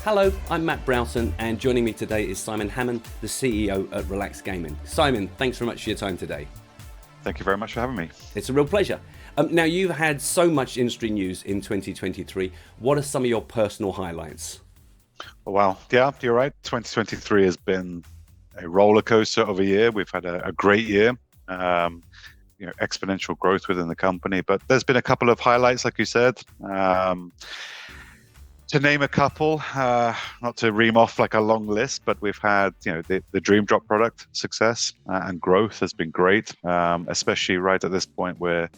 Hello, I'm Matt Browson, and joining me today is Simon Hammon, the CEO at Relax Gaming. Simon, thanks very much for your time today. Thank you very much for having me. It's a real pleasure. Now, you've had so much industry news in 2023. What are some of your personal highlights? Well, yeah, you're right. 2023 has been a roller coaster of a year. We've had a great year, exponential growth within the company. But there's been a couple of highlights, like you said. To name a couple, not to ream off like a long list, but we've had, the Dream Drop product success and growth has been great, especially right at this point. We're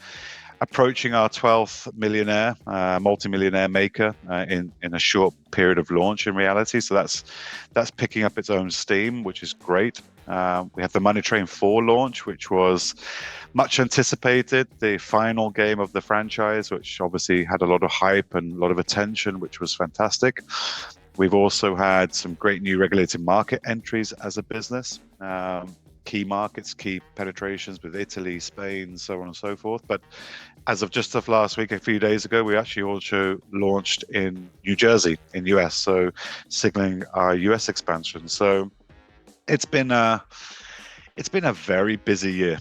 approaching our 12th millionaire, multi-millionaire maker in a short period of launch in reality. So that's picking up its own steam, which is great. We have the Money Train 4 launch, which was much anticipated, the final game of the franchise, which obviously had a lot of hype and a lot of attention, which was fantastic. We've also had some great new regulated market entries as a business, key markets, key penetrations with Italy, Spain, so on and so forth. But as of just last week, a few days ago, we actually also launched in New Jersey in US, so signaling our US expansion. So it's been a very busy year,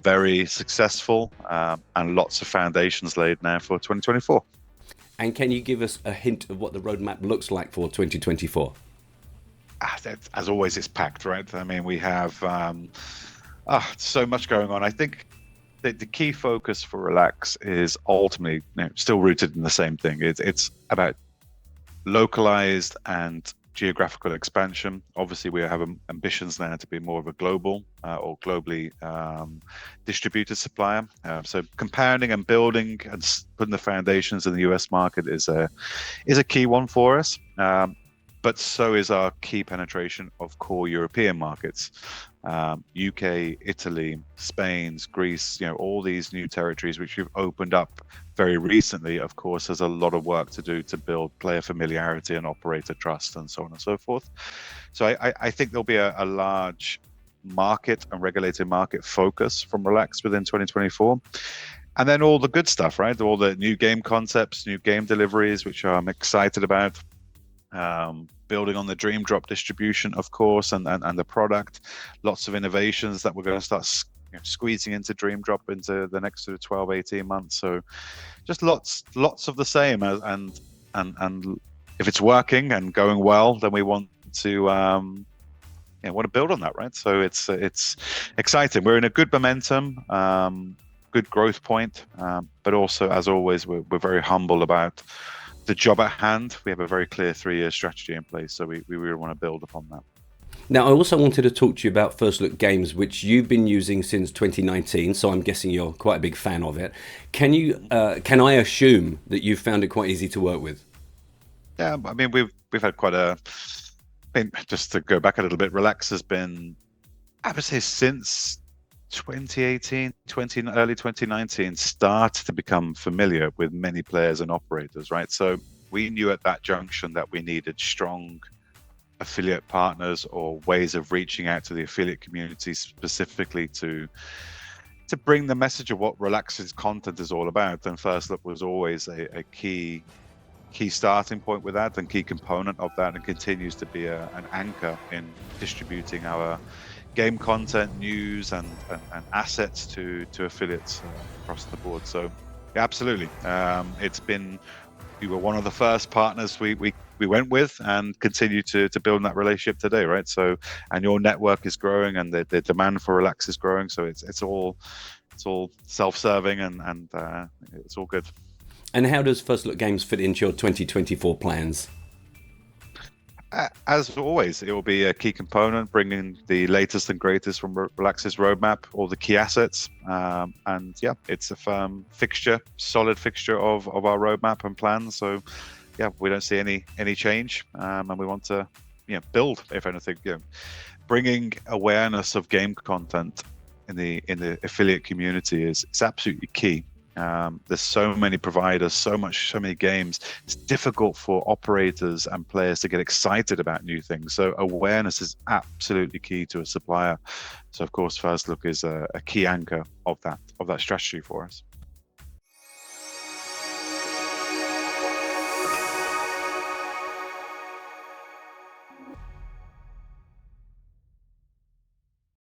very successful, and lots of foundations laid now for 2024. And can you give us a hint of what the roadmap looks like for 2024? As always, it's packed, right? I mean, we have so much going on. I think the key focus for Relax is ultimately still rooted in the same thing. It's about localized and geographical expansion. Obviously, we have ambitions now to be more of a global or globally distributed supplier. So compounding and building and putting the foundations in the US market is a key one for us. But so is our key penetration of core European markets, UK, Italy, Spain, Greece, all these new territories which we've opened up very recently. Of course, there's a lot of work to do to build player familiarity and operator trust and so on and so forth. So I think there'll be a large market and regulated market focus from Relax within 2024. And then all the good stuff, right? All the new game concepts, new game deliveries, which I'm excited about. Building on the Dream Drop distribution, of course, and the product. Lots of innovations that we're going to start squeezing into Dream Drop into the next sort of 12, 18 months. So just lots of the same. And if it's working and going well, then we want to want to build on that, right? So it's exciting. We're in a good momentum, good growth point, but also, as always, we're very humble about the job at hand. We have a very clear 3-year strategy in place, so we really want to build upon that. Now, I also wanted to talk to you about First Look Games, which you've been using since 2019, so I'm guessing you're quite a big fan of it. Can I assume that you've found it quite easy to work with? Yeah, I mean, we've had quite just to go back a little bit, Relax has been, I would say, since 2018, early 2019, started to become familiar with many players and operators, right? So we knew at that junction that we needed strong affiliate partners or ways of reaching out to the affiliate community specifically to bring the message of what Relax's content is all about. And First Look was always a key starting point with that and key component of that, and continues to be an anchor in distributing our game content, news, and assets to affiliates across the board. So yeah, absolutely, we were one of the first partners we went with, and continue to build on that relationship today, right? So, and your network is growing, and the demand for Relax is growing. So it's all self-serving, and it's all good. And how does First Look Games fit into your 2024 plans? As always, it will be a key component, bringing the latest and greatest from Relax's roadmap, all the key assets, and yeah, it's a firm fixture, solid fixture of our roadmap and plans. So yeah, we don't see any change, and we want to build, if anything, bringing awareness of game content in the affiliate community is absolutely key. There's so many providers, so many games. It's difficult for operators and players to get excited about new things. So awareness is absolutely key to a supplier. So of course, First Look is a key anchor of that strategy for us.